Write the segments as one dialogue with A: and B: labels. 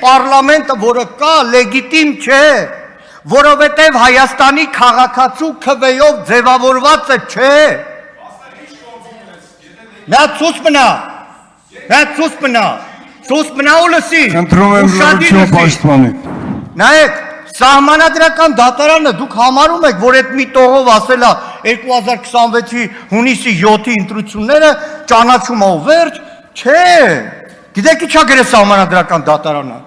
A: պարլամենտը, որը կա, լեգիտիմ չէ, որովհետև Հայաստանի քաղաքացու քվեով ձևավորվածը չէ։ Նա ցույց մնա ու լսի։
B: Խնդրում եմ լրություն պաշտպանել։
A: Նայեք, Սահմանադրական դատարանը դուք համարում եք, որ այդ մի տողով ասելա 2026-ի հունիսի 7-ի ընտրությունները ճանաչում ա ու վերջ, չէ, գիտեք ի՞նչ ա գրել Սահմանադրական դատարանը,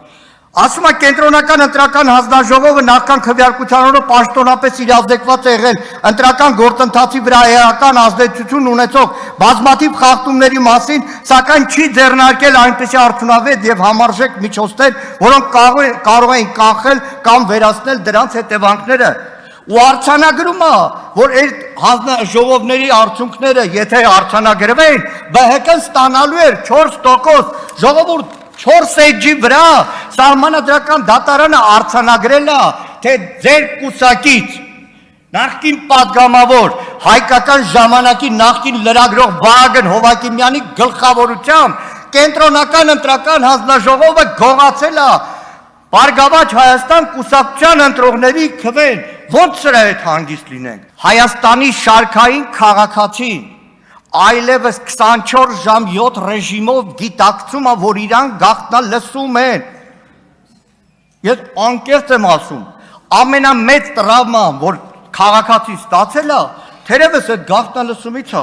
A: ասում է կենտրոնական ընտրական հանձնաժողովը նախքան քվեարկության օրը պաշտոնապես իրազեկված է եղել ընտրական գործընթացի վրա էական ազդեցություն ունեցող բազմաթիվ խախտումների մասին, սակայն չի ձեռնարկել այնպիսի արդյունավետ եւ համարժեք միջոցներ, որոնք կարող էին կանխել կամ վերացնել դրանց հետևանքները։ Ու արձանագրում է, որ այդ հանձնաժողովների արդյունքները, եթե արձանագրվեին, ԲՀԿ-ն ստանալու էր 4%, ժողովուրդ 4 էջի վրա Սահմանադրական դատարանը արձանագրել է, թե ձեր կուսակից նախկին պատգամավոր հայկական ժամանակի նախկին լրագրող Վահագն Հովակիմյանի գլխավորությամբ կենտրոնական ընտրական հանձնաժողովը գողացել է Բարգավաճ Հայաստան կուսակցության ընտրողների քվեն, ո՞նց սրա հետ հանգիստ լինենք։ Հայաստանի շարքային քաղաքացին այլևս 24 ժամ 7 ռեժիմով գիտակցում է, որ իրան գաղտնա լսում են։ Ես անկեղծ եմ ասում, ամենամեծ տրավման, որ քաղաքացին ստացել է, թերևս այդ գաղտնա լսումից է։